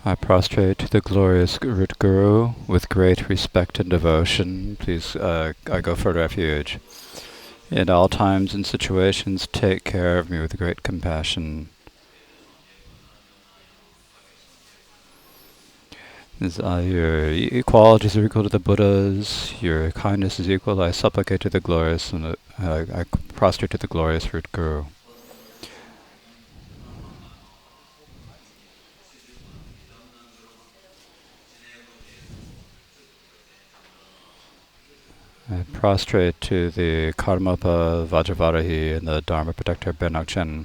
I prostrate to the glorious Root Guru with great respect and devotion. Please, I go for refuge. In all times and situations, take care of me with great compassion. Your qualities are equal to the Buddha's. Your kindness is equal. I supplicate to the glorious, and I prostrate to the glorious Root Guru. I prostrate to the Karmapa Vajravarahi and the Dharma Protector Benakchen.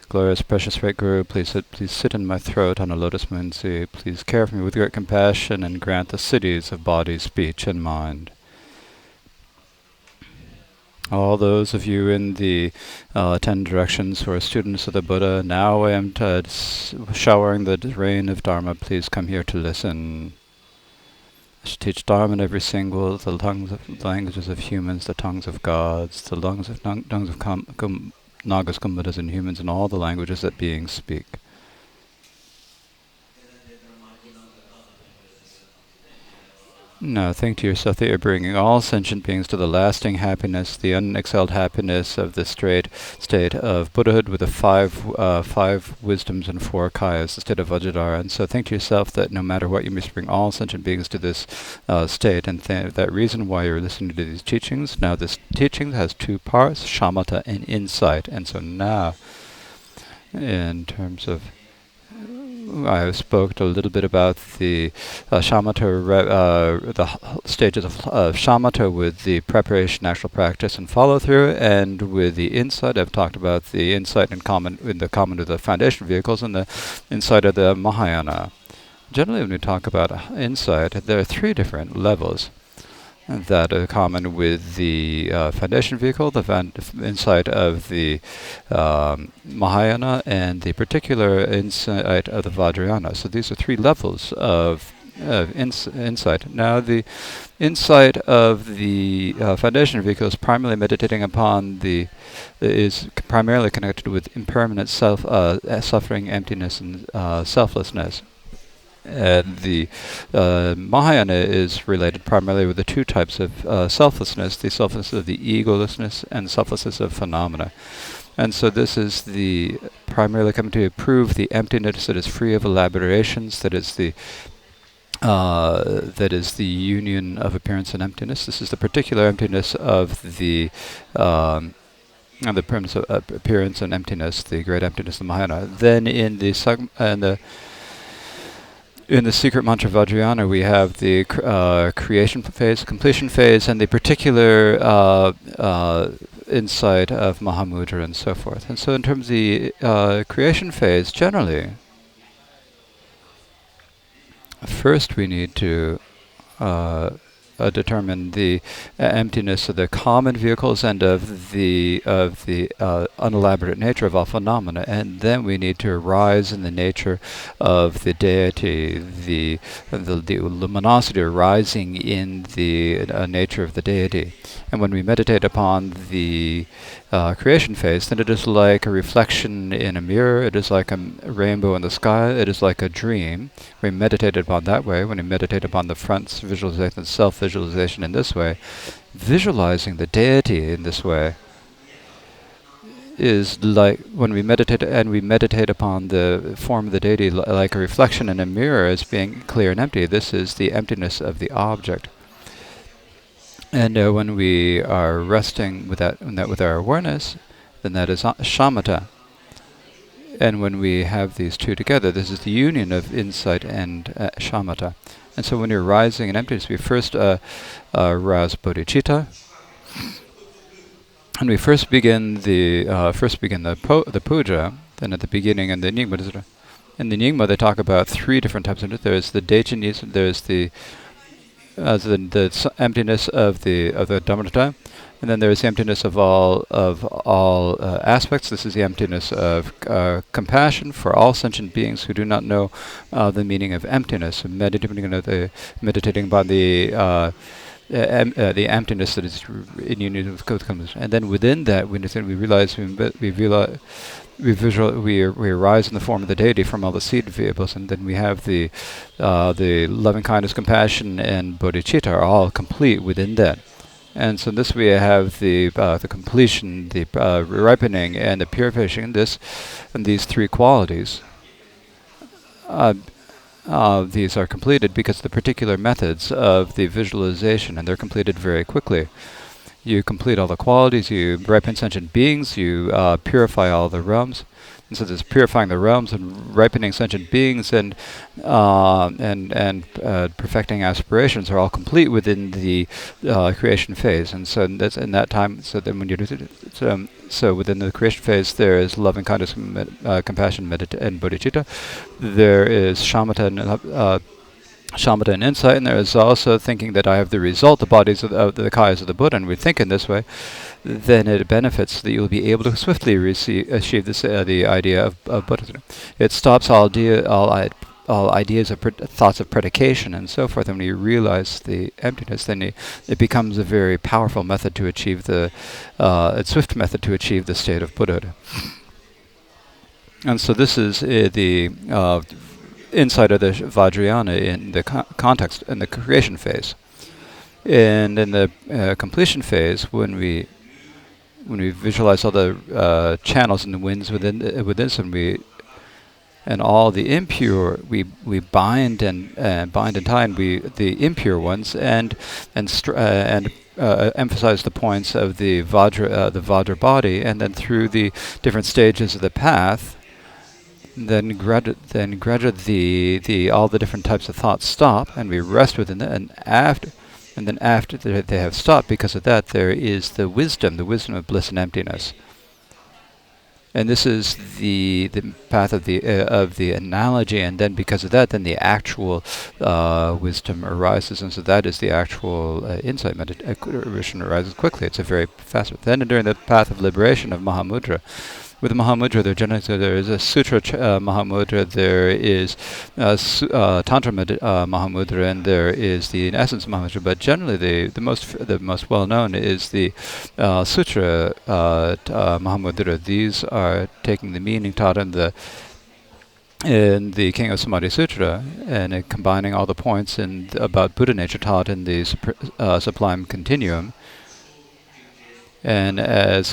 Glorious, precious great Guru, please sit in my throat on a lotus moon sea. Please care for me with great compassion and grant the siddhis of body, speech, and mind. All those of you in the 10 directions who are students of the Buddha, now I am showering the rain of Dharma. Please come here to listen. I should teach Dharma in every single, the languages of humans, the tongues of gods, the tongues of Nagas, Kumbhadas, and humans, and all the languages that beings speak. Now think to yourself that you're bringing all sentient beings to the lasting happiness, the unexcelled happiness of the straight state of Buddhahood with the five wisdoms and 4 kayas, the state of Vajradhara. And so think to yourself that no matter what, you must bring all sentient beings to this state. And that reason why you're listening to these teachings. Now this teaching has 2 parts, shamatha and insight. And so now, in terms of I spoke a little bit about the shamatha, the stages of shamatha with the preparation, actual practice, and follow through, and with the insight. I've talked about the insight in the common with the foundation vehicles and the insight of the Mahayana. Generally, when we talk about insight, there are 3 different levels that are common with the foundation vehicle, the insight of the Mahayana, and the particular insight of the Vajrayana. So these are 3 levels of insight. Now the insight of the foundation vehicle is primarily meditating upon is primarily connected with impermanent suffering, emptiness, and selflessness. And the Mahayana is related primarily with the 2 types of selflessness, the selflessness of the egolessness and selflessness of phenomena. And so this is the primarily coming to prove the emptiness that is free of elaborations, that is the union of appearance and emptiness. This is the particular emptiness of the premise of appearance and emptiness, the great emptiness of Mahayana. Then in the secret mantra Vajrayana, we have the creation phase, completion phase, and the particular insight of Mahamudra and so forth. And so in terms of the creation phase, generally, first we need to determine the emptiness of the common vehicles and of the unelaborate nature of all phenomena, and then we need to rise in the nature of the deity, the luminosity rising in the nature of the deity. And when we meditate upon the creation phase, then it is like a reflection in a mirror. It is like a rainbow in the sky. It is like a dream. We meditate upon that way. When we meditate upon the front visualization, self-visualization in this way, visualizing the deity in this way is like when we meditate upon the form of the deity like a reflection in a mirror as being clear and empty. This is the emptiness of the object. And when we are resting with that with our awareness, then that is shamatha. And when we have these 2 together, this is the union of insight and shamatha. And so when you're rising in emptiness, we first rouse bodhicitta, and we first begin the puja. Then at the beginning in the Nyingma, they talk about 3 different types of it. There's the Dechanis, there's the emptiness of the Dhammatta, and then there is the emptiness of all aspects. This is the emptiness of compassion for all sentient beings who do not know the meaning of emptiness. Meditating upon the the emptiness that is in union with completion. And then within that, we realize we arise in the form of the deity from all the seed vehicles, and then we have the loving kindness, compassion, and bodhicitta are all complete within that. And so in this we have the completion, the ripening, and the purification. And these three qualities. These are completed because the particular methods of the visualization, and they're completed very quickly. You complete all the qualities, you ripen sentient beings, you purify all the realms. And so there's purifying the realms and ripening sentient beings and perfecting aspirations are all complete within the creation phase. And so that's in that time. So then when you do it, so within the creation phase, there is loving kindness, compassion, and bodhicitta. There is shamatha and insight, and there is also thinking that I have the result, the bodies of the kayas of the Buddha, and we think in this way, then it benefits that you'll be able to swiftly achieve this, the idea of Buddhism. It stops all ideas of thoughts of predication and so forth, and when you realize the emptiness, then it becomes a very powerful method to achieve a swift method to achieve the state of Buddhahood. And so this is the insight of the Vajrayana in the context, in the creation phase. And in the completion phase, when we visualize all the channels and the winds within us, and all the impure, we bind and tie the impure ones and emphasize the points of the Vajra body, and then through the different stages of the path. Then gradually all the different types of thoughts stop, and we rest within that. And then after they have stopped, because of that, there is the wisdom of bliss and emptiness. And this is the path of the analogy. And then because of that, then the actual wisdom arises, and so that is the actual insight. Meditation arises quickly. It's a very fast. Then during the path of liberation of Mahamudra. With Mahamudra, there is a Sutra Mahamudra, there is Tantra Mahamudra, and there is the Essence Mahamudra. But generally, the most well known is the Sutra Mahamudra. These are taking the meaning taught in the King of Samadhi Sutra, and combining all the points about Buddha nature taught in the Sublime Continuum. And and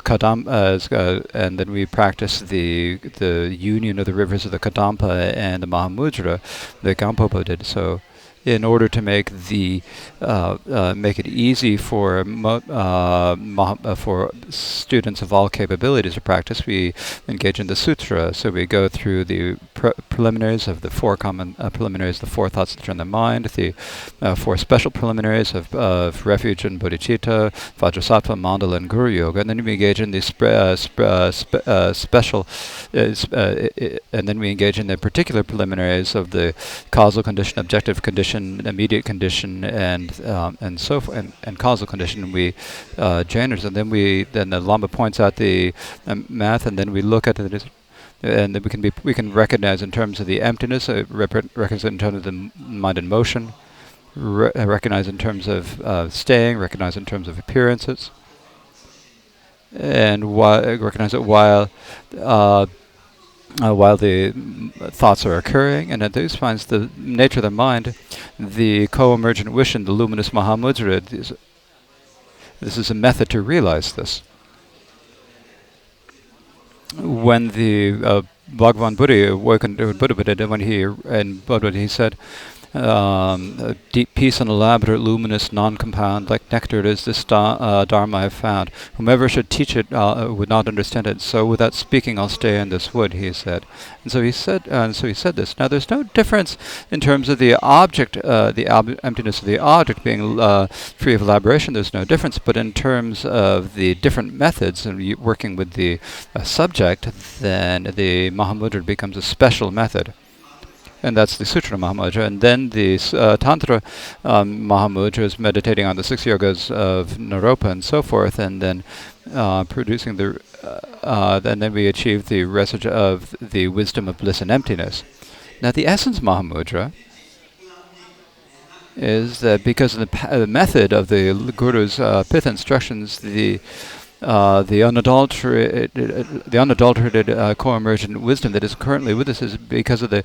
then we practice the union of the rivers of the Kadampa and the Mahamudra, the Gampopa did. So, in order to make make it easy for students of all capabilities to practice, we engage in the sutra. So we go through the preliminaries of the four common preliminaries, the four thoughts that turn the mind, the four special preliminaries of refuge and bodhicitta, vajrasattva, mandala, and guru yoga, and then we engage in the special, and then we engage in the particular preliminaries of the causal condition, objective condition, immediate condition, and so forth, and causal condition. We genders, and then the Lama points out the math, and then we look at it, and then we can recognize in terms of the emptiness, recognize in terms of the mind in motion, recognize in terms of staying, recognize in terms of appearances, and recognize it while the thoughts are occurring, and at these finds the nature of the mind, the co-emergent wish, and the luminous Mahamudra. This is a method to realize this. When the Bhagavan Buddha awakened Buddha, when he said, deep peace and elaborate, luminous, non-compound, like nectar it is this Dharma I have found. Whomever should teach it would not understand it. So without speaking, I'll stay in this wood, he said. And so he said this. Now there's no difference in terms of the object, emptiness of the object being free of elaboration. There's no difference. But in terms of the different methods and working with the subject, then the Mahamudra becomes a special method. And that's the Sutra Mahamudra. And then the Tantra Mahamudra is meditating on the 6 yogas of Naropa and so forth, and then producing and then we achieve the residue of the wisdom of bliss and emptiness. Now the Essence Mahamudra is that because of the method of the Guru's pith instructions, the unadulterated co-emergent wisdom that is currently with us is because of the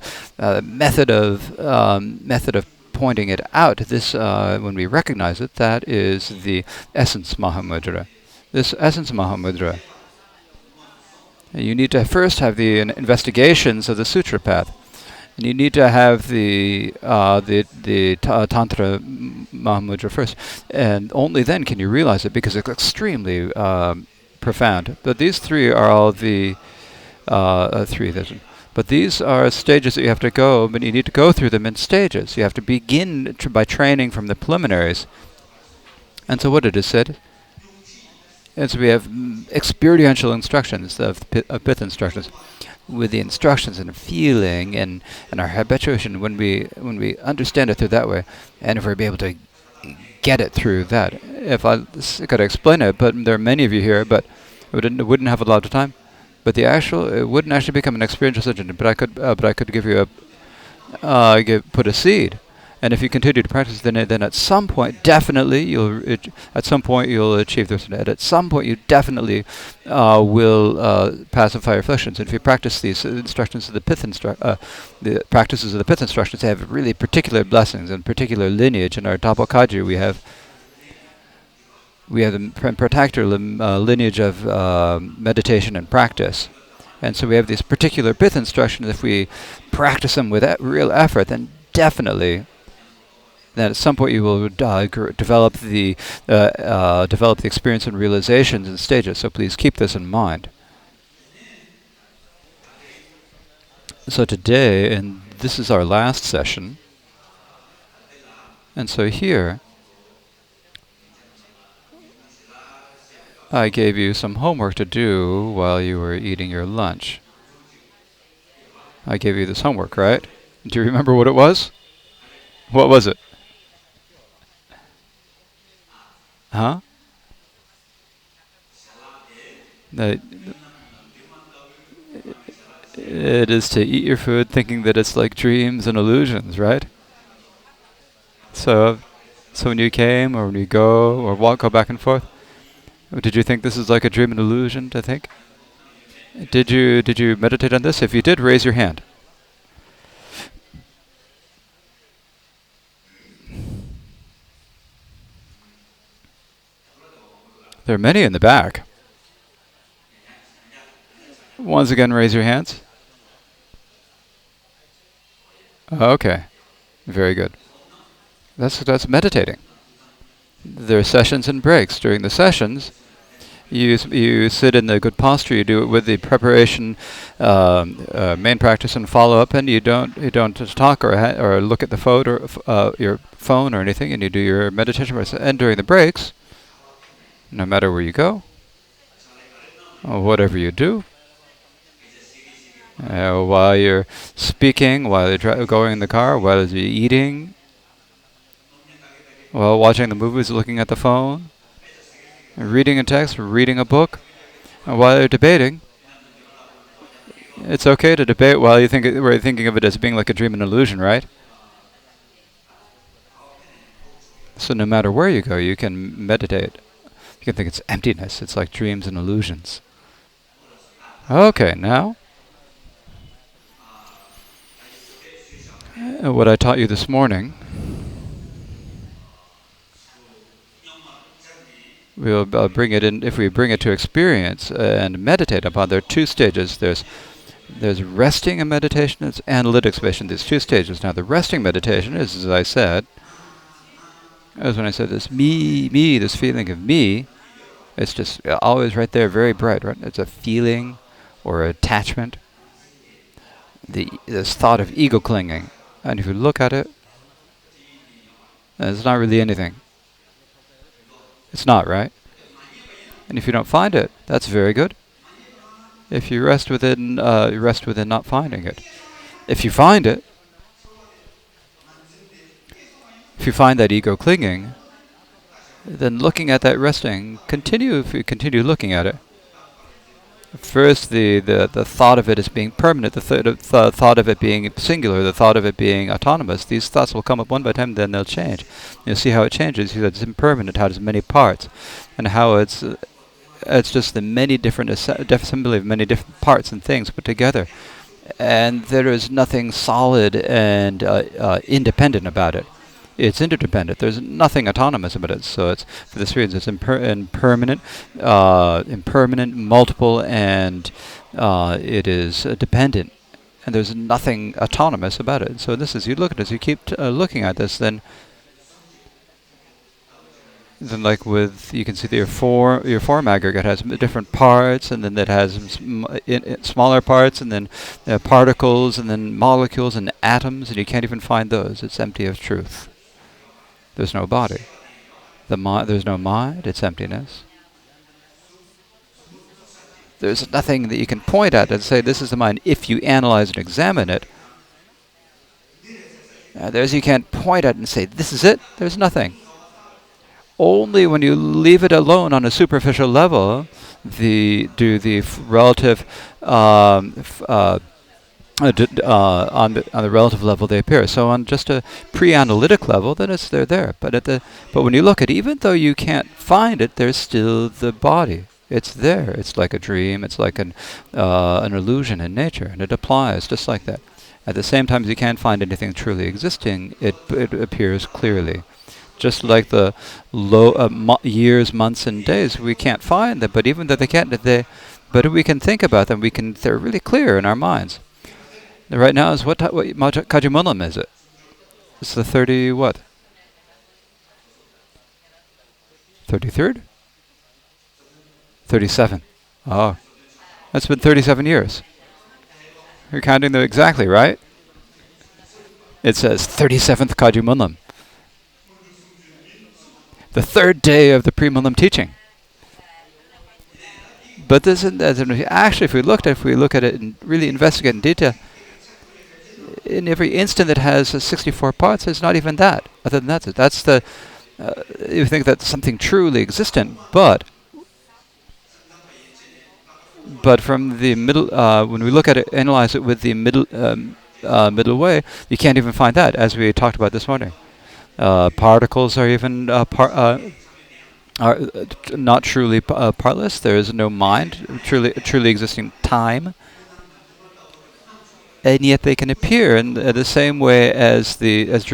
method of pointing it out. This, when we recognize it, that is the essence Mahamudra. This essence Mahamudra. You need to first have the investigations of the sutra path. And you need to have the Tantra Mahamudra first. And only then can you realize it, because it's extremely profound. But these three are all the but these are stages that you have to go, but you need to go through them in stages. You have to begin by training from the preliminaries. And so what it is said is we have experiential instructions of pith instructions, with the instructions and feeling and our habituation when we understand it through that way, and if we're able to get it through that. If I could explain it, but there are many of you here, but wouldn't have a lot of time. But it wouldn't actually become an experiential session. But I could give you put a seed. And if you continue to practice, then at some point, definitely you'll achieve this. And at some point, you definitely will pacify your afflictions. And if you practice these instructions of the the practices of the pith instructions, they have really particular blessings and particular lineage. In our Tapo Kagyu, we have the particular lineage of meditation and practice. And so we have these particular pith instructions. If we practice them with real effort, then definitely, then at some point you will develop the experience and realizations and stages. So please keep this in mind. So today, and this is our last session, and so here I gave you some homework to do while you were eating your lunch. I gave you this homework, right? Do you remember what it was? What was it? Huh? It is to eat your food thinking that it's like dreams and illusions, right? So when you came, or when you go, or go back and forth, did you think this is like a dream and illusion to think? Did you meditate on this? If you did, raise your hand. There are many in the back. Once again, raise your hands. Okay, very good. That's meditating. There are sessions and breaks. During the sessions, you sit in the good posture. You do it with the preparation, main practice and follow up, and you don't just talk or look at the phone or your phone or anything, and you do your meditation. And during the breaks, no matter where you go, or whatever you do, while you're speaking, while you're going in the car, while you're eating, while watching the movies, looking at the phone, reading a text, reading a book, and while you're debating, it's okay to debate while we're thinking of it as being like a dream and illusion, right? So no matter where you go, you can meditate. You can think it's emptiness. It's like dreams and illusions. Okay, now, what I taught you this morning, we'll bring it in. If we bring it to experience and meditate upon, there are two stages. There's resting and meditation. There's analytics meditation. There's two stages. Now, the resting meditation is, as I said, as when I said this me, this feeling of me, it's just always right there, very bright, right? It's a feeling or attachment. This thought of ego clinging. And if you look at it, it's not really anything. It's not, right? And if you don't find it, that's very good. If you rest within not finding it. If you find it, if you find that ego clinging, then looking at that resting, if you continue looking at it, First, the thought of it as being permanent, the thought of it being singular, the thought of it being autonomous. These thoughts will come up one by time, then they'll change. You'll see how it changes. You see that it's impermanent, how it has many parts, and how it's just the many different assembly of many different parts and things put together, and there is nothing solid and independent about it. It's interdependent. There's nothing autonomous about it. So it's for this reason it's impermanent, multiple, and it is dependent. And there's nothing autonomous about it. So this is, you look at this, you keep looking at this, then like with, you can see that your form aggregate has different parts, and then that has smaller parts, and then particles, and then molecules and atoms, and you can't even find those. It's empty of truth. There's no body. There's no mind. It's emptiness. There's nothing that you can point at and say, this is the mind. If you analyze and examine it, you can't point at it and say, this is it. There's nothing. Only when you leave it alone on a superficial level, relative on the relative level they appear. So on just a pre-analytic level, then they're there. But when you look at it, even though you can't find it, there's still the body. It's there. It's like a dream. It's like an illusion in nature, and it applies just like that. At the same time as you can't find anything truly existing, it appears clearly. Just like the years, months, and days, we can't find them. But even though but we can think about them. They're really clear in our minds. Right now is what Kajumunlam is it? It's the 30 what? 33rd? 37. Oh, that's been 37 years. You're counting them exactly, right? It says 37th Kajumunlam. The third day of the pre-Munlam teaching. But this is, actually, if we look at it and really investigate in detail, in every instant that has 64 parts, there's not even that. Other than that's you think that's something truly existent, but from the middle, when we look at it, analyze it with the middle way, you can't even find that, as we talked about this morning. Particles are even are not truly partless. There is no mind, truly existing time, and yet they can appear in the same way as dreams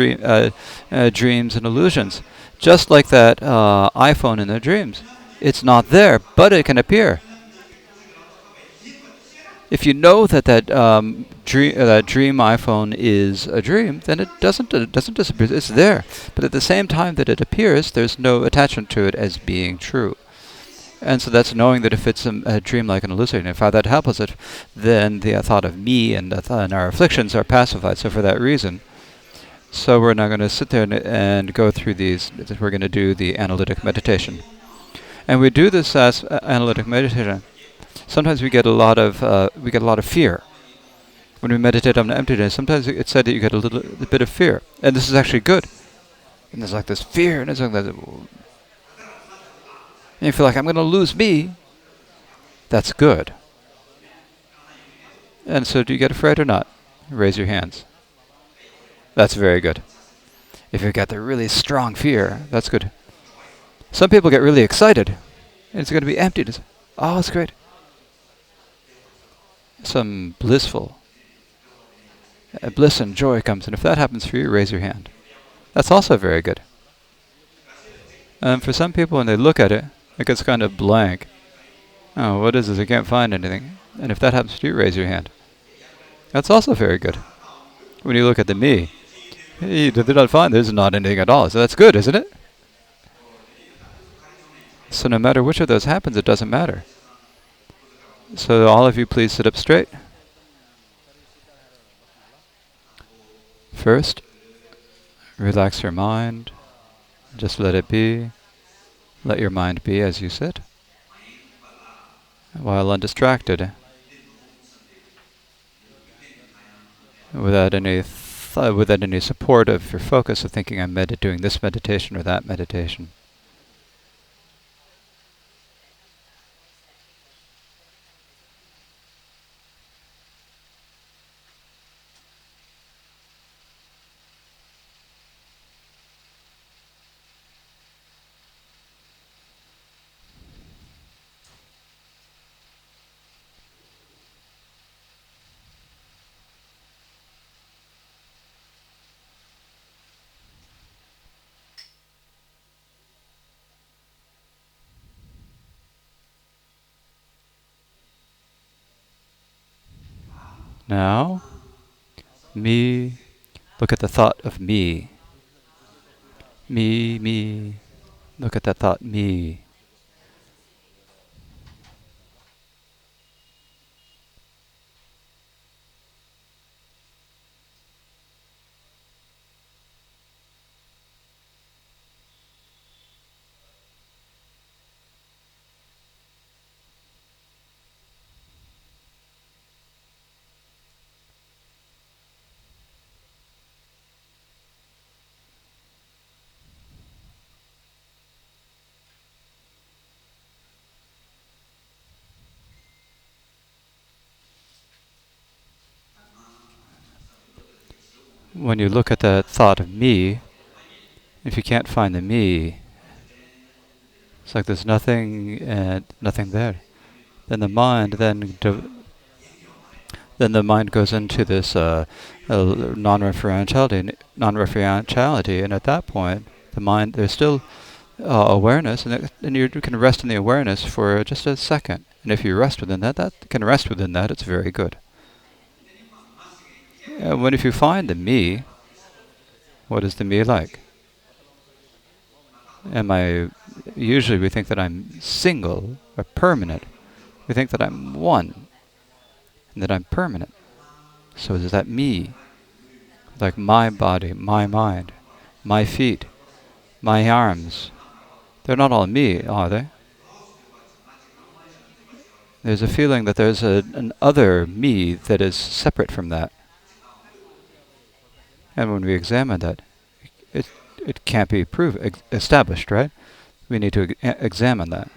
and illusions. Just like that iPhone in the dreams, it's not there, but it can appear. If you know that dream iPhone is a dream, then it doesn't disappear. It's there, but at the same time that it appears, there's no attachment to it as being true. And so that's knowing that if it's a dream like an illusion, if how that helps it, then the thought of me and our afflictions are pacified. So for that reason, so we're now going to sit there and go through these. We're going to do the analytic meditation, and we do this as analytic meditation. Sometimes we get a lot of fear when we meditate on emptiness. Sometimes it's said that you get a bit of fear, and this is actually good. And there's like this fear, and it's like that. And you feel like I'm going to lose me. That's good. And so, do you get afraid or not? Raise your hands. That's very good. If you've got the really strong fear, that's good. Some people get really excited, and it's going to be emptiness. Oh, it's great. Some blissful bliss and joy comes, and if that happens for you, raise your hand. That's also very good. For some people, when they look at it, it gets kind of blank. Oh, what is this? I can't find anything. And if that happens to you, raise your hand. That's also very good. When you look at the me, you did not find there's not anything at all. So that's good, isn't it? So no matter which of those happens, it doesn't matter. So all of you, please sit up straight. First, relax your mind. Just let it be. Let your mind be as you sit, while undistracted, without any support of your focus of thinking I'm doing this meditation or that meditation. Now, me, look at the thought of me. Me, me, look at that thought, me. When you look at that thought of me, if you can't find the me, it's like there's nothing and nothing there. Then the mind then the mind goes into this non-referentiality, and at that point, the mind there's still awareness, and you can rest in the awareness for just a second. And if you rest within that, that can rest within that. It's very good. When if you find the me, what is the me like? Am I? Usually, we think that I'm single or permanent. We think that I'm one and that I'm permanent. So is that me? Like my body, my mind, my feet, my arms. They're not all me, are they? There's a feeling that there's an other me that is separate from that. And when we examine that, it, it can't be established, right? We need to examine that.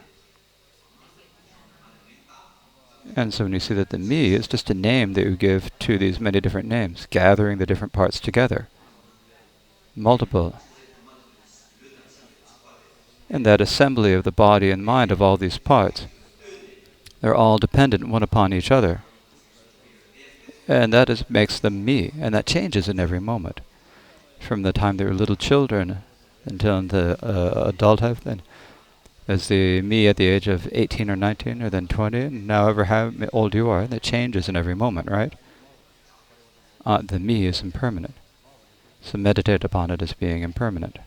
And so when you see that the me is just a name that you give to these many different names, gathering the different parts together, multiple. And that assembly of the body and mind of all these parts, they're all dependent one upon each other. And that makes them me, and that changes in every moment. From the time they were little children until the adulthood, then there's the me at the age of 18 or 19 or then 20, and now however how old you are, that changes in every moment, right? The me is impermanent. So meditate upon it as being impermanent.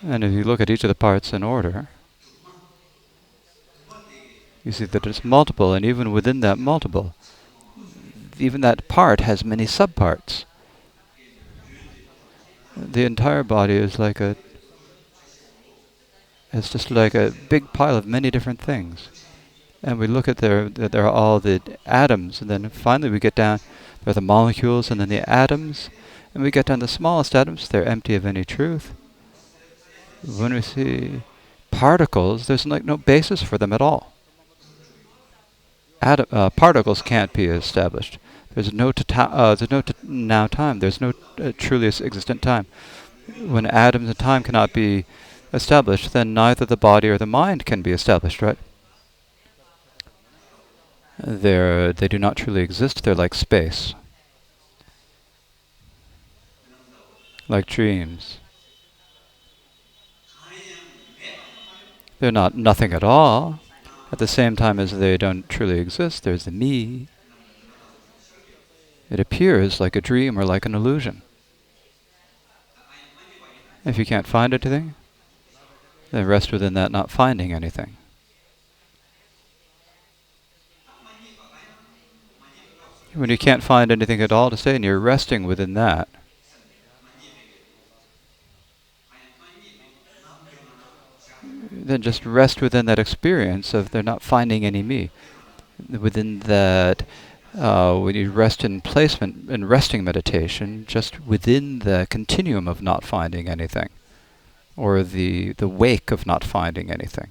And if you look at each of the parts in order, you see that it's multiple, and even within that multiple, even that part has many subparts. The entire body is like it's just like a big pile of many different things. And we look at there are all the atoms, and then finally we get down, there are the molecules, and then the atoms, and we get down to the smallest atoms, they're empty of any truth. When we see particles, there's like no basis for them at all. Particles can't be established. There's no now time. There's no truly existent time. When atoms and time cannot be established, then neither the body or the mind can be established, right? They do not truly exist. They're like space, like dreams. They're not nothing at all. At the same time as they don't truly exist, there's the me. It appears like a dream or like an illusion. If you can't find anything, then rest within that not finding anything. When you can't find anything at all to say and you're resting within that, then just rest within that experience of there not finding any me. Within that, when you rest in placement, in resting meditation, just within the continuum of not finding anything, or the wake of not finding anything.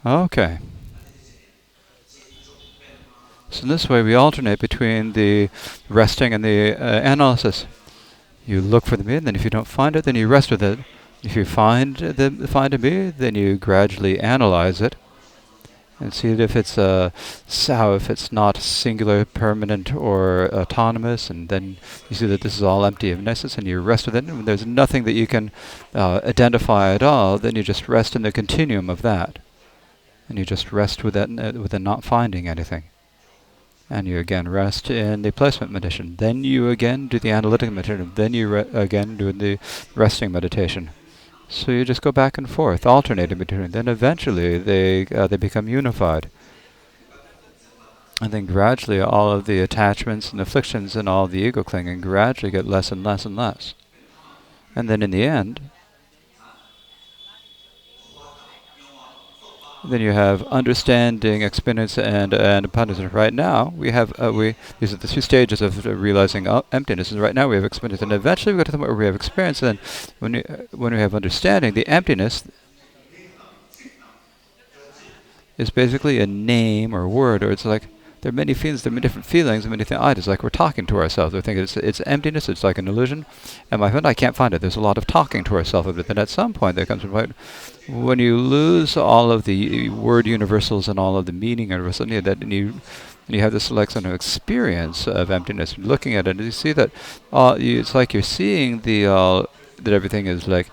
Okay. So in this way, we alternate between the resting and the analysis. You look for the me, and then if you don't find it, then you rest with it. If you find a me, then you gradually analyze it and see if it's if it's not singular, permanent, or autonomous, and then you see that this is all empty of nessus, and you rest with it. And when there's nothing that you can identify at all, then you just rest in the continuum of that, and you just rest with that, with the not finding anything. And you again rest in the placement meditation. Then you again do the analytic meditation. Then you again do the resting meditation. So you just go back and forth, alternating between. Then eventually they become unified. And then gradually all of the attachments and afflictions and all the ego clinging gradually get less and less and less. And then in the end, then you have understanding, experience, and abundance. Right now, we have these are the two stages of realizing emptiness. And right now, we have experience, and eventually, we go to the point where we have experience. And then, when we have understanding, the emptiness is basically a name or word, or it's like there are many feelings, there are many different feelings, and many things. It's like we're talking to ourselves. We think it's emptiness. It's like an illusion. And my friend, I can't find it. There's a lot of talking to ourselves of it. Then at some point, there comes a point when you lose all of the word universals and all of the meaning universals, and you have this like sort of experience of emptiness. Looking at it, and you see that it's like you're seeing that everything is like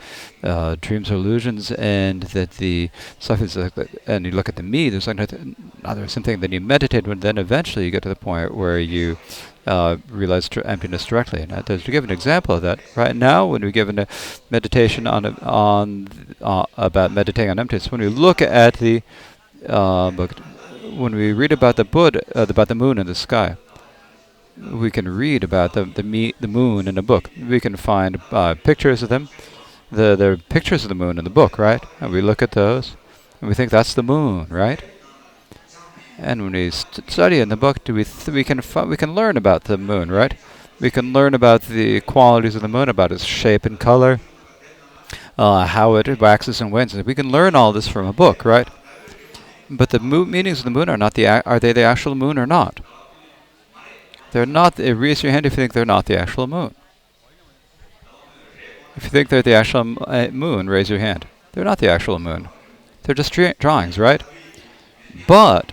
dreams or illusions, and that the stuff is like and you look at the me, there's like another something. Then you meditate, and then eventually you get to the point where you realize emptiness directly. And to give an example of that, right now, when we give a meditation about meditating on emptiness, when we look at the book, when we read about the Buddha, about the moon in the sky, we can read about the moon in a book. We can find pictures of them. There are pictures of the moon in the book, right? And we look at those, and we think that's the moon, right? And when we study in the book, we can learn about the moon, right? We can learn about the qualities of the moon, about its shape and color, how it waxes and wanes. We can learn all this from a book, right? But the meanings of the moon are they the actual moon or not? They're not. Raise your hand if you think they're not the actual moon. If you think they're the actual moon, raise your hand. They're not the actual moon. They're just drawings, right? But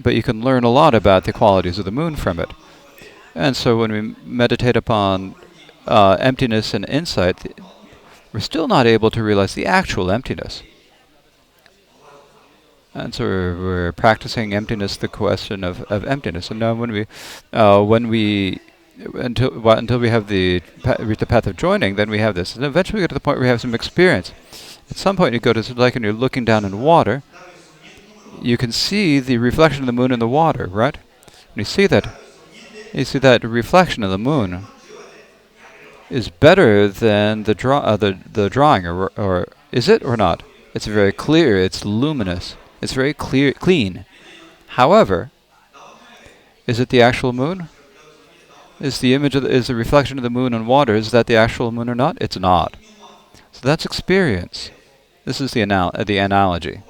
you can learn a lot about the qualities of the moon from it. And so when we meditate upon emptiness and insight, we're still not able to realize the actual emptiness. And so we're practicing emptiness, the question of emptiness. And now until we have reach the path of joining, then we have this. And eventually we get to the point where we have some experience. At some point you go to, like when you're looking down in water, you can see the reflection of the moon in the water, right? And you see that reflection of the moon is better than the drawing, or is it or not? It's very clear. It's luminous. It's very clean. However, is it the actual moon? Is the reflection of the moon on water? Is that the actual moon or not? It's not. So that's experience. This is the analogy.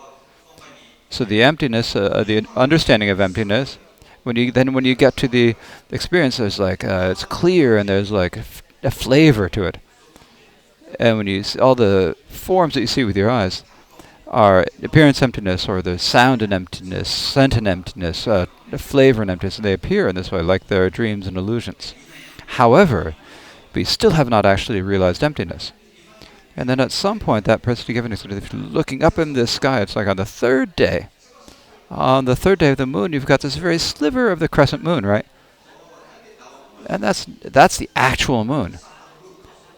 So the emptiness, the understanding of emptiness, when you get to the experience, there's like it's clear and there's like a flavor to it. And when you see all the forms that you see with your eyes are appearance emptiness, or the sound and emptiness, scent and emptiness, the flavor and emptiness, and they appear in this way like they're dreams and illusions. However, we still have not actually realized emptiness. And then at some point, that person given is looking up in the sky. It's like on the third day. On the third day of the moon, you've got this very sliver of the crescent moon, right? And that's the actual moon.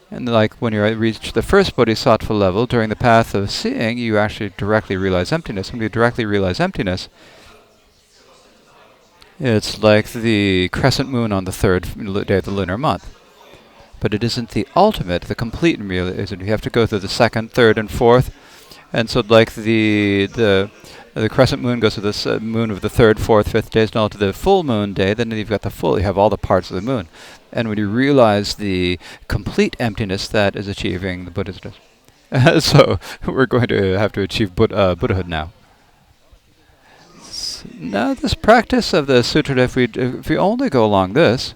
And like when you reach the first bodhisattva level during the path of seeing, you actually directly realize emptiness. When you directly realize emptiness, it's like the crescent moon on the third day of the lunar month. But it isn't the ultimate, the complete realization. You have to go through the second, third, and fourth. And so like the crescent moon goes to the moon of the third, fourth, fifth days, and all to the full moon day. Then you have all the parts of the moon. And when you realize the complete emptiness, that is achieving the Buddha's. So we're going to have to achieve Buddhahood now. Now, this practice of the sutra, if we only go along this,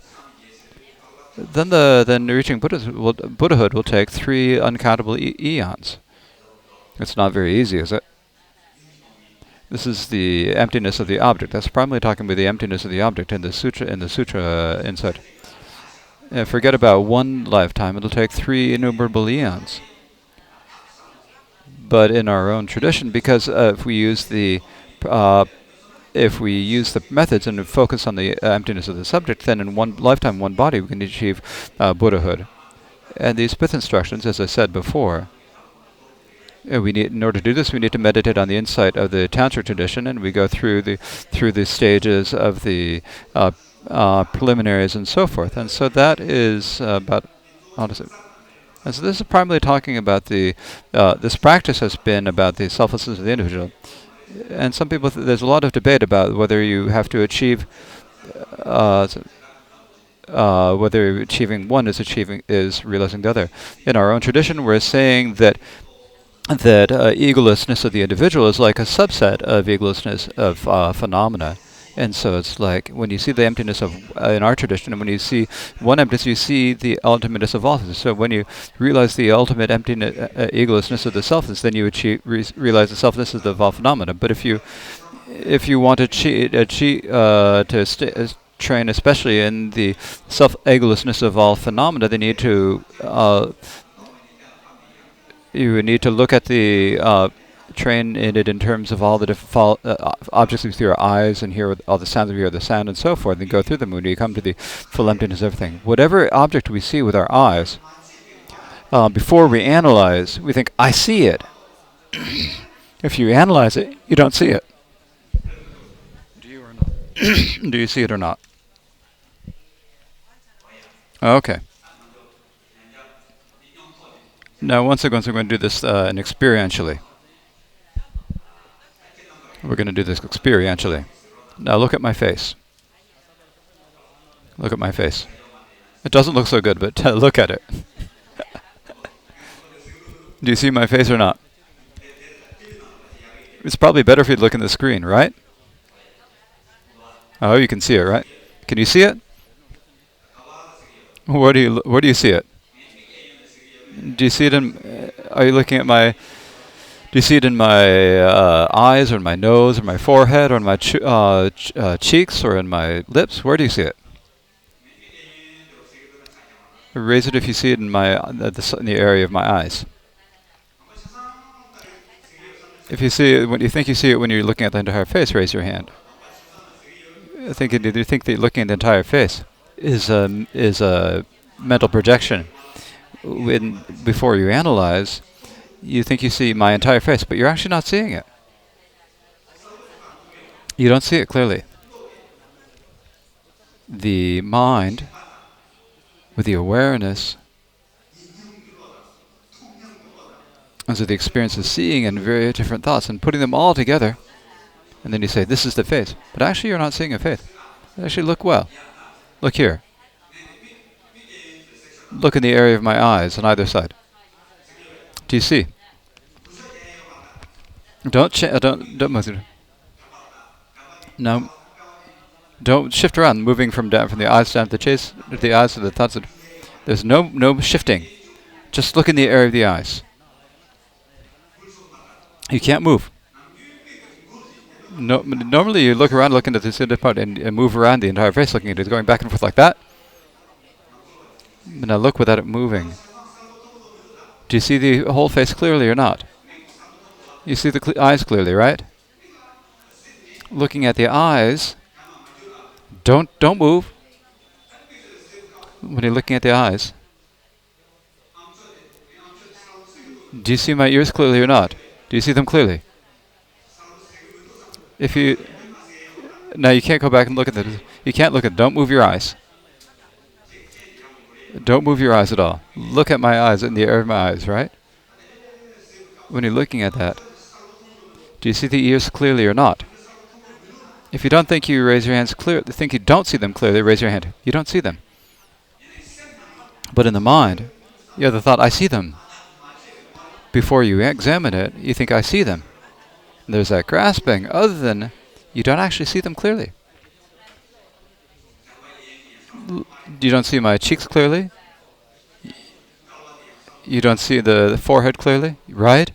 then reaching Buddhahood will take 3 uncountable eons. It's not very easy, is it? This is the emptiness of the object. That's primarily talking about the emptiness of the object in the sutra. Insight. Forget about 1 lifetime. It'll take 3 innumerable eons. But in our own tradition, because if we use the methods and focus on the emptiness of the subject, then in 1 lifetime, 1 body, we can achieve Buddhahood. And these pith instructions, as I said before, in order to do this, we need to meditate on the insight of the Tantric tradition, and we go through the stages of the preliminaries and so forth. And so that is about, and so this is primarily talking about this practice has been about the selflessness of the individual. And some people, there's a lot of debate about whether you have to achieve, whether achieving one is realizing the other. In our own tradition, we're saying that egolessness of the individual is like a subset of egolessness of phenomena. And so it's like when you see the emptiness of, in our tradition, and when you see one emptiness, you see the ultimateness of all things. So when you realize the ultimate emptiness, egolessness of the selfness, then you realize the selfness of all phenomena. But if you want to train, especially in the self-egolessness of all phenomena, then you need to look at the train in it in terms of all the different objects with your eyes and hear all the sounds of the sound and so forth, and go through them when you come to the full emptiness of everything. Whatever object we see with our eyes, before we analyze, we think, I see it. If you analyze it, you don't see it. Do you or not? Do you see it or not? Okay. Now, once again, we're going to do this experientially. We're going to do this experientially. Now look at my face. Look at my face. It doesn't look so good, but look at it. Do you see my face or not? It's probably better if you look in the screen, right? Oh, you can see it, right? Can you see it? Where do you see it? Do you see it in? Are you looking at my? Do you see it in my eyes, or in my nose, or my forehead, or in my cheeks, or in my lips? Where do you see it? Raise it if you see it in in the area of my eyes. If you see it, when you think you see it when you're looking at the entire face, raise your hand. Do you think that looking at the entire face is a mental projection? Before you analyze, you think you see my entire face, but you're actually not seeing it. You don't see it clearly. The mind, with the awareness, and so the experience of seeing and very different thoughts and putting them all together, and then you say, this is the face. But actually you're not seeing a face. Actually look well. Look here. Look in the area of my eyes on either side. Do you see? Don't move. No. Don't shift around, moving from the eyes down to the eyes to the thoughts. There's no shifting. Just look in the area of the eyes. You can't move. No, normally you look around, look into this part, and move around the entire face, looking at it, going back and forth like that. Now look without it moving. Do you see the whole face clearly or not? You see the eyes clearly, right? Looking at the eyes, don't move. When you're looking at the eyes, do you see my ears clearly or not? Do you see them clearly? Now you can't go back and look at them. You can't look at them. Don't move your eyes. Don't move your eyes at all. Look at my eyes, in the area of my eyes, right? When you're looking at that, do you see the ears clearly or not? If you don't think you raise your hands clear, think you don't see them clearly, raise your hand. You don't see them. But in the mind, you have the thought, I see them. Before you examine it, you think, I see them. And there's that grasping. Other than you don't actually see them clearly. You don't see my cheeks clearly. You don't see the forehead clearly, right?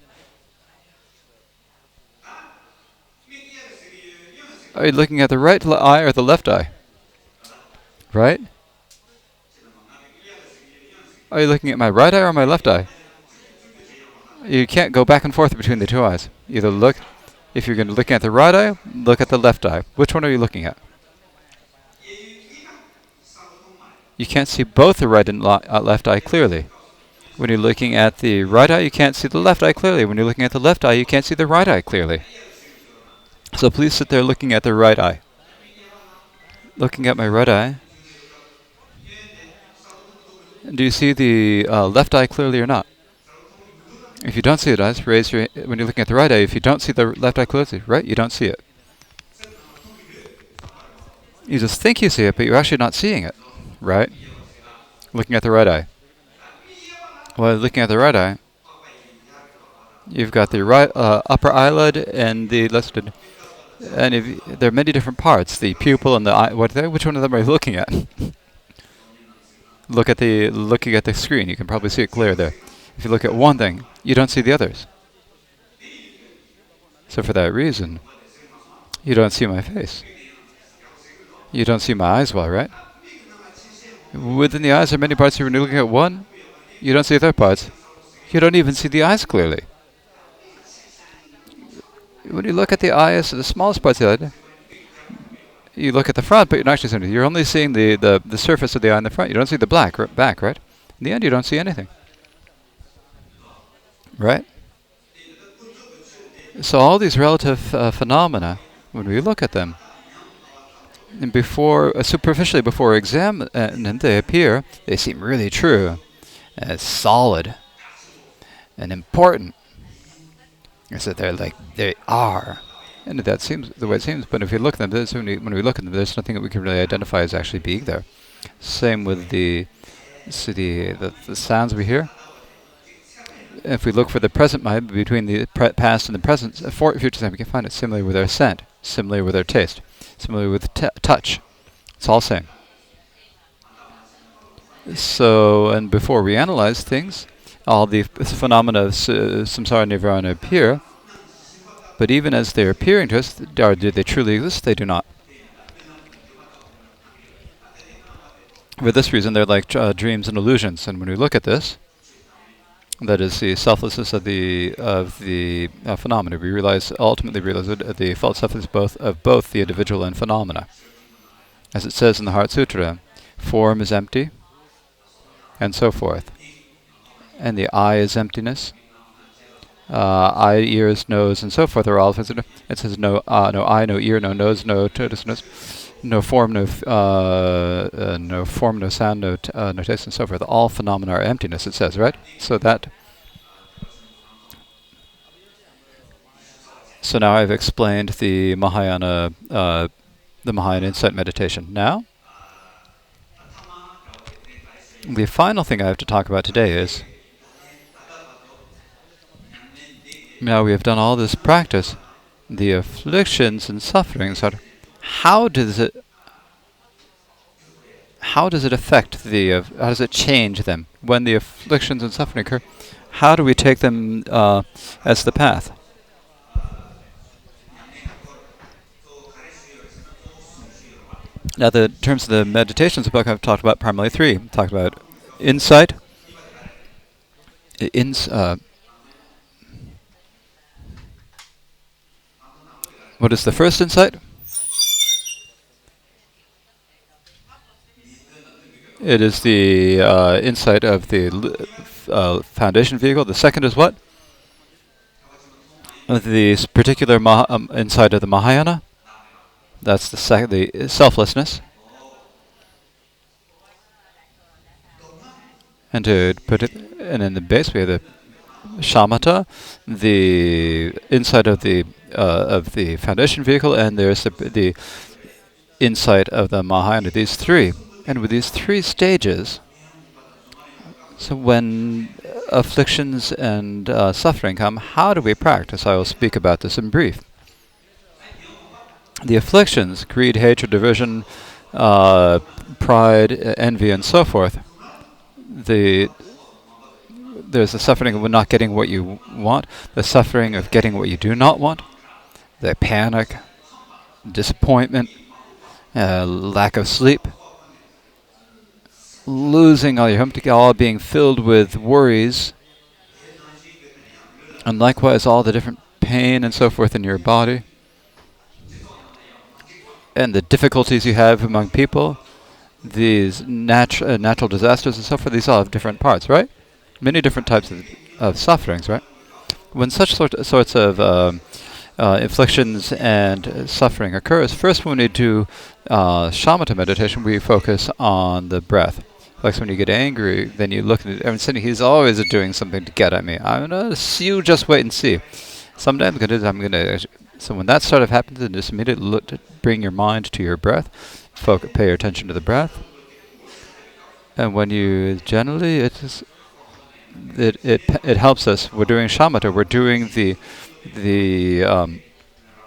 Are you looking at the right eye or the left eye? Right? Are you looking at my right eye or my left eye? You can't go back and forth between the two eyes. Either look, if you're going to look at the right eye, look at the left eye. Which one are you looking at? You can't see both the right and left eye clearly. When you're looking at the right eye, you can't see the left eye clearly. When you're looking at the left eye, you can't see the right eye clearly. So please sit there looking at the right eye. Looking at my right eye. Do you see the left eye clearly or not? If you don't see it, guys, raise your when you're looking at the right eye. If you don't see the left eye clearly, right, you don't see it. You just think you see it, but you're actually not seeing it, right? Looking at the right eye. Well, looking at the right eye, you've got the right upper eyelid and the left, and there are many different parts. The pupil and the eye. Which one of them are you looking at? Looking at the screen. You can probably see it clear there. If you look at one thing, you don't see the others. So for that reason, you don't see my face. You don't see my eyes well, right? Within the eyes are many parts. When you're looking at one, you don't see the other parts. You don't even see the eyes clearly. When you look at the eyes, the smallest parts of the eye, you look at the front, but you're not actually seeing it. You're only seeing the surface of the eye in the front. You don't see the back, right? In the end, you don't see anything. Right? So all these relative phenomena, when we look at them, and superficially before examining them, they appear, they seem really true, and solid, and important. I said they are. And that seems the way it seems, but if you look at them, when we look at them, there's nothing that we can really identify as actually being there. Same with the sounds we hear. If we look for the present mind between the past and the present, future time, we can find it similar with our scent, similar with our taste, similar with touch. It's all same. So, and before we analyze things, all the phenomena of samsara nirvana appear. But even as they're appearing to us, do they truly exist? They do not. For this reason, they're like dreams and illusions. And when we look at this, that is the selflessness of the phenomena. We ultimately realize that the false selflessness of both the individual and phenomena. As it says in the Heart Sutra, form is empty, and so forth. And the I is emptiness. Eye, ears, nose, and so forth are all. It says no eye, no ear, no nose, no no form, no form, no sound, no taste, and so forth. All phenomena are emptiness. It says, right? So now I've explained the Mahayana insight meditation. Now, the final thing I have to talk about today is. Now we have done all this practice, the afflictions and sufferings. How does it affect how does it change them when the afflictions and suffering occur? How do we take them as the path? Now, in terms of the meditations book, I've talked about primarily three. I've talked about insight, what is the first insight? It is the insight of the foundation vehicle. The second is what? The particular insight of the Mahayana. That's the second, the selflessness. And to put it, and in the base we have the shamatha, the insight of the foundation vehicle, and there's the insight of the Mahayana. These three, and with these three stages, so when afflictions and suffering come, how do we practice? I will speak about this in brief. The afflictions, greed, hatred, division, pride, envy, and so forth. The There's the suffering of not getting what you want, the suffering of getting what you do not want, the panic, disappointment, lack of sleep, losing all your home, all being filled with worries, and likewise all the different pain and so forth in your body, and the difficulties you have among people, these natural disasters and so forth. These all have different parts, right? Many different types of sufferings, right? When such sorts of afflictions and suffering occurs, first when we do shamatha meditation, we focus on the breath. Like when you get angry, then you look at it, and suddenly he's always doing something to get at me. I'm gonna see you, just wait and see. Sometimes I'm gonna. So when that sort of happens, then just immediately bring your mind to your breath, pay your attention to the breath, and when you generally it helps us. We're doing shamatha. We're doing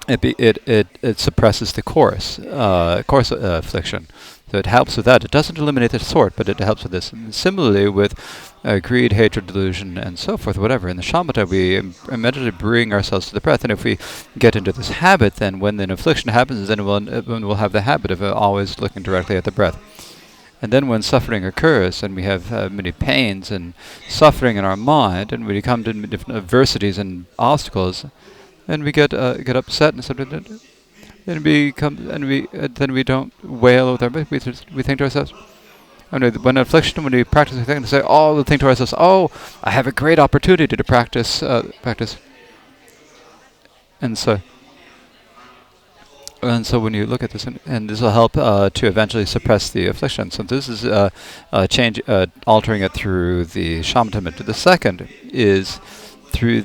it suppresses the coarse affliction. So it helps with that. It doesn't eliminate the sort, but it helps with this. And similarly with greed, hatred, delusion, and so forth, whatever. In the shamatha, we immediately bring ourselves to the breath. And if we get into this habit, then when an affliction happens, then we'll have the habit of always looking directly at the breath. And then when suffering occurs, and we have many pains and suffering in our mind, and we come to different adversities and obstacles, and we get upset and something. Then we don't wail with our breath. We think to ourselves. When affliction, when we practice, we think we'll think to ourselves, oh, I have a great opportunity to practice, and so. And so when you look at this, and this will help to eventually suppress the affliction. So this is altering it through the shamatha metta. The second is through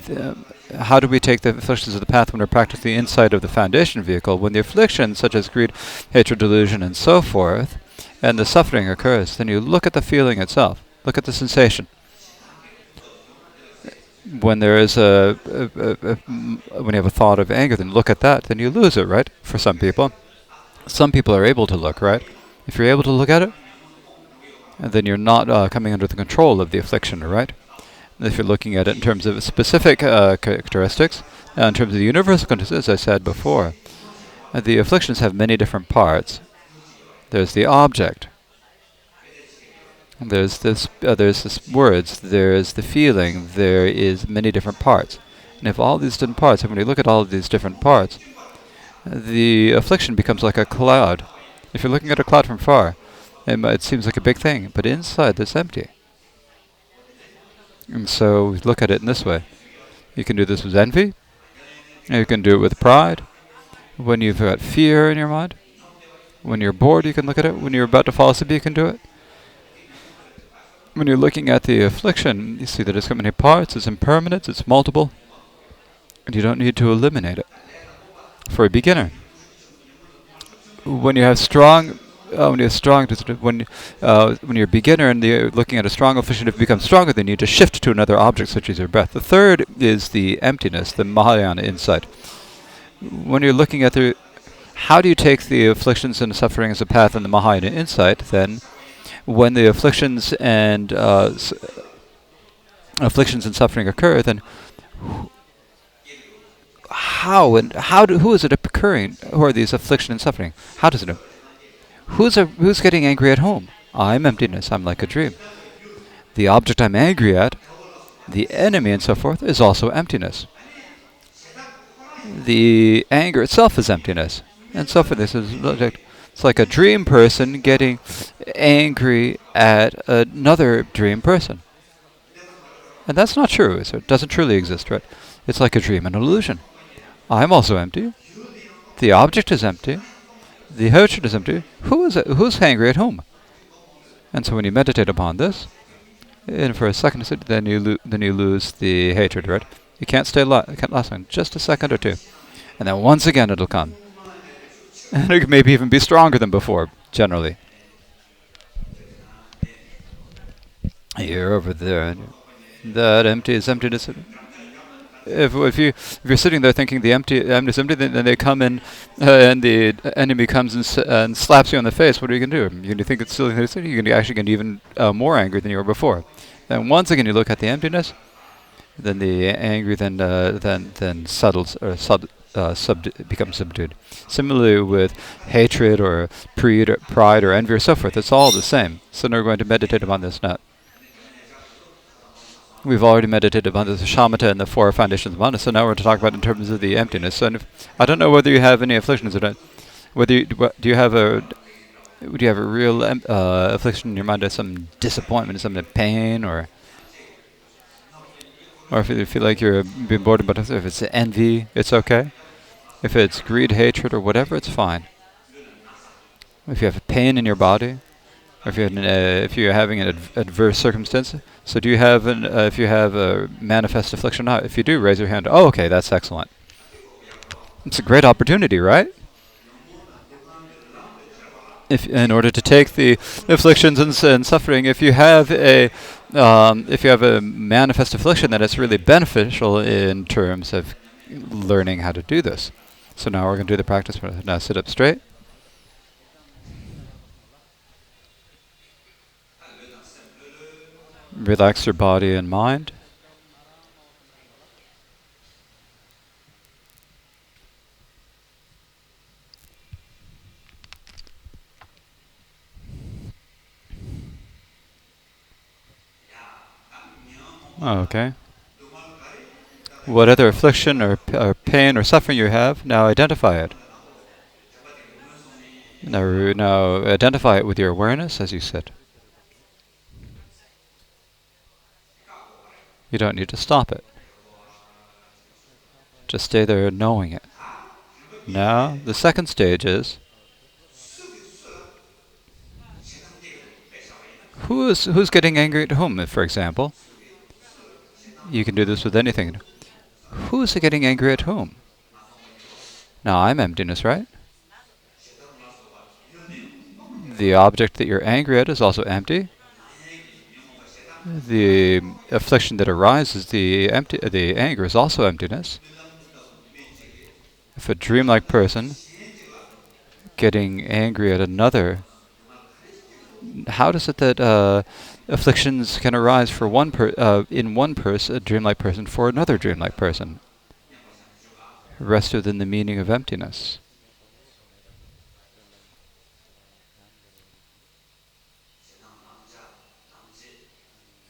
how do we take the afflictions of the path when we're practicing the inside of the foundation vehicle? When the afflictions, such as greed, hatred, delusion, and so forth, and the suffering occurs, then you look at the feeling itself. Look at the sensation. When there is when you have a thought of anger, then look at that. Then you lose it, right? For some people are able to look, right? If you're able to look at it, then you're not coming under the control of the affliction, right? If you're looking at it in terms of specific characteristics, in terms of the universal characteristics, as I said before, the afflictions have many different parts. There's the object. There's this words. There's the feeling. There is many different parts. And if all these different parts, and when you look at all of these different parts, the affliction becomes like a cloud. If you're looking at a cloud from far, it seems like a big thing, but inside it's empty. And so we look at it in this way. You can do this with envy. You can do it with pride. When you've got fear in your mind. When you're bored, you can look at it. When you're about to fall asleep, you can do it. When you're looking at the affliction, you see that it's got many parts, it's impermanent, it's multiple, and you don't need to eliminate it. For a beginner, when you have strong, when you're a beginner and you're looking at a strong affliction, if it becomes stronger, then you just shift to another object, such as your breath. The third is the emptiness, the Mahayana insight. When you're looking at how do you take the afflictions and suffering as a path in the Mahayana insight, then when the afflictions and suffering occur, then who is it occurring? Who are these affliction and suffering? How does it know? Who's getting angry at whom? I'm emptiness. I'm like a dream. The object I'm angry at, the enemy and so forth, is also emptiness. The anger itself is emptiness, and so forth. It's like a dream person getting angry at another dream person. And that's not true, is it? It doesn't truly exist, right? It's like a dream, an illusion. I'm also empty. The object is empty. The hatred is empty. Who's angry at whom? And so when you meditate upon this, and for a second, then you lose the hatred, right? You can't stay it can't last long, just a second or two. And then once again it'll come. And it maybe even be stronger than before, generally. You're over there. That emptiness. if you're sitting there thinking the empty is empty, then they come in and the enemy comes and slaps you on the face. What are you gonna do? You're gonna think it's still you're gonna actually get even more angry than you were before. And once again, you look at the emptiness, then the angry then settles or becomes subdued. Similarly with hatred or pride or envy or so forth, it's all the same. So now we're going to meditate upon this now. We've already meditated upon the shamatha and the four foundations of mana, so now we're going to talk about in terms of the emptiness. So I don't know whether you have any afflictions or not. Whether you, do you have a real affliction in your mind, or some disappointment, some pain, or if you feel like you're being bored about it, if it's envy, it's okay. If it's greed, hatred, or whatever, it's fine. If you have pain in your body, or if you're having an adverse circumstance. So do you have if you have a manifest affliction? If you do, raise your hand. Oh, okay, that's excellent. It's a great opportunity, right? If in order to take the afflictions and suffering, if you have a manifest affliction, then it's really beneficial in terms of learning how to do this. So now we're going to do the practice. Now sit up straight. Relax your body and mind. Okay. What other affliction or pain or suffering you have, now identify it. Now identify it with your awareness as you sit. You don't need to stop it. Just stay there knowing it. Now, the second stage is who's getting angry at whom, for example. You can do this with anything. Who's getting angry at whom? Now, I'm emptiness, right? The object that you're angry at is also empty. The affliction that arises, the anger, is also emptiness. If a dreamlike person getting angry at another, how does it that afflictions can arise for in one person, a dreamlike person, for another dreamlike person? Rest within the meaning of emptiness.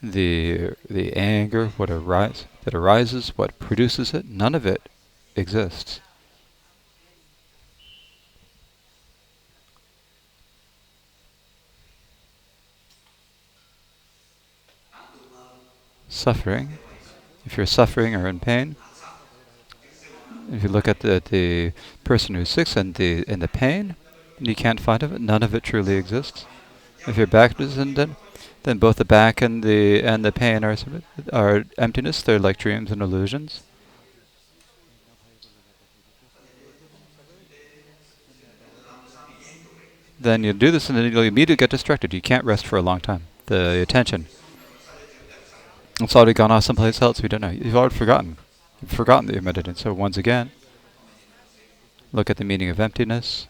The anger, what arises, what produces it, none of it exists. Suffering, if you're suffering or in pain, if you look at the person who's sick and the pain, and you can't find it, none of it truly exists. If your back is then both the back and the pain are emptiness. They're like dreams and illusions. Then you do this, and then you'll immediately get distracted. You can't rest for a long time. The attention, it's already gone off someplace else. We don't know. You've already forgotten. You've forgotten that you're meditating. So once again, look at the meaning of emptiness.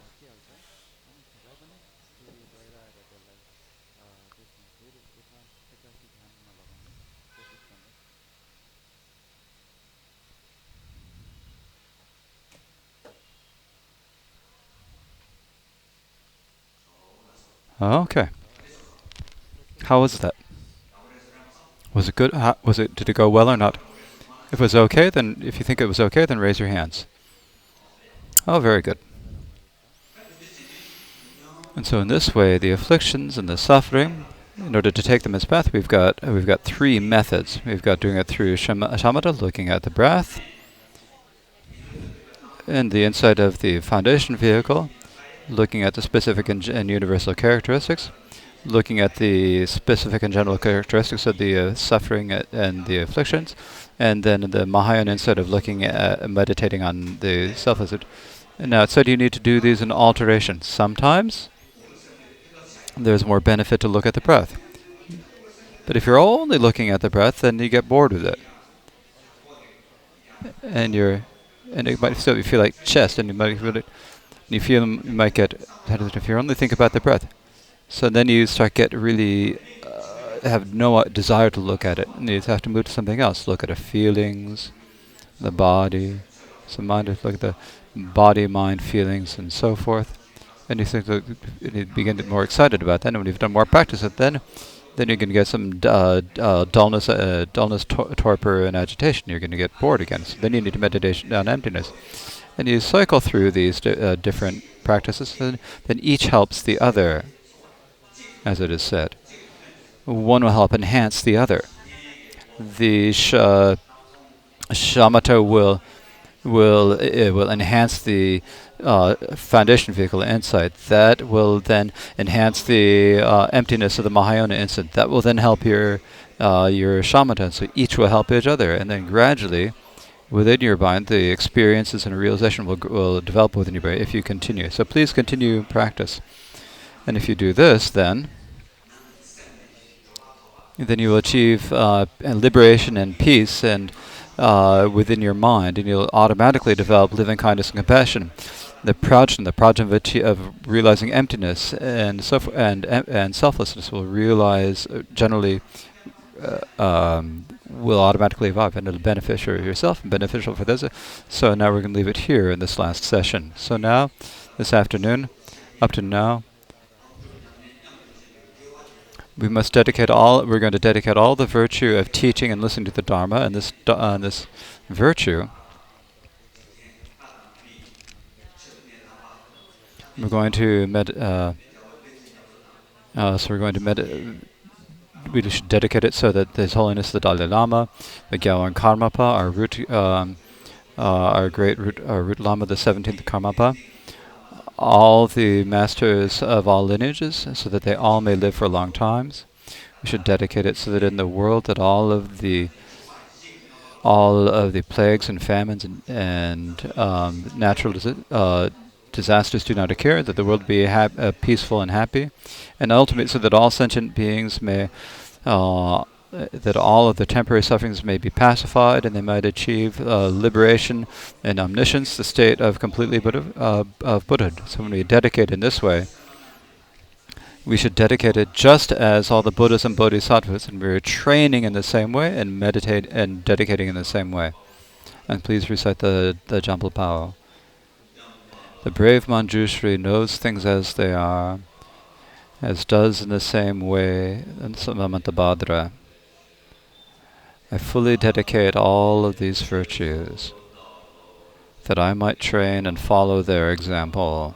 Okay. How was that? Was it good? Did it go well or not? If it was okay, then if you think it was okay, then raise your hands. Oh, very good. And so in this way, the afflictions and the suffering, in order to take them as path, we've got three methods. We've got doing it through shamatha, looking at the breath, and the inside of the foundation vehicle, looking at the specific and universal characteristics, looking at the specific and general characteristics of the suffering and the afflictions, and then the Mahayana instead of looking at meditating on the self. And now it said you need to do these in alternation. Sometimes there's more benefit to look at the breath. But if you're only looking at the breath, then you get bored with it. and it might still you feel like chest, and you feel you might get if you only think about the breath. So then you start get really have no desire to look at it, and you have to move to something else. Look at the feelings, the body, some mind. Look at the body, mind, feelings, and so forth. And you think that you begin to get more excited about that. And when you've done more practice, then you can get some dullness, torpor, and agitation. You're going to get bored again. So then you need meditation on emptiness. And you cycle through these different practices, and then each helps the other, as it is said. One will help enhance the other. The shamatha will enhance the foundation vehicle insight. That will then enhance the emptiness of the Mahayana insight. That will then help your shamatha. So each will help each other, and then gradually, within your mind, the experiences and realization will develop within your brain if you continue. So please continue practice. And if you do this, then you will achieve liberation and peace and within your mind, and you'll automatically develop living kindness and compassion. The prajna of realizing emptiness and and selflessness will realize generally will automatically evolve, and it'll be beneficial for yourself and beneficial for others. So now we're going to leave it here in this last session. So now, this afternoon, up to now, we're going to dedicate all the virtue of teaching and listening to the Dharma, and this virtue, we're going to we should dedicate it so that His Holiness the Dalai Lama, the Gyalwang Karmapa, our root Lama, the 17th Karmapa, all the masters of all lineages, so that they all may live for long times. We should dedicate it so that in the world that all of the plagues and famines and natural disasters do not occur, that the world be peaceful and happy, and ultimately so that all sentient beings may that all of the temporary sufferings may be pacified, and they might achieve liberation and omniscience, the state of completely of Buddhahood. So when we dedicate in this way, we should dedicate it just as all the Buddhas and Bodhisattvas, and we're training in the same way and meditate and dedicating in the same way. And please recite the Jampal Pao. The brave Manjushri knows things as they are, as does in the same way in Samamantabhadra. I fully dedicate all of these virtues that I might train and follow their example.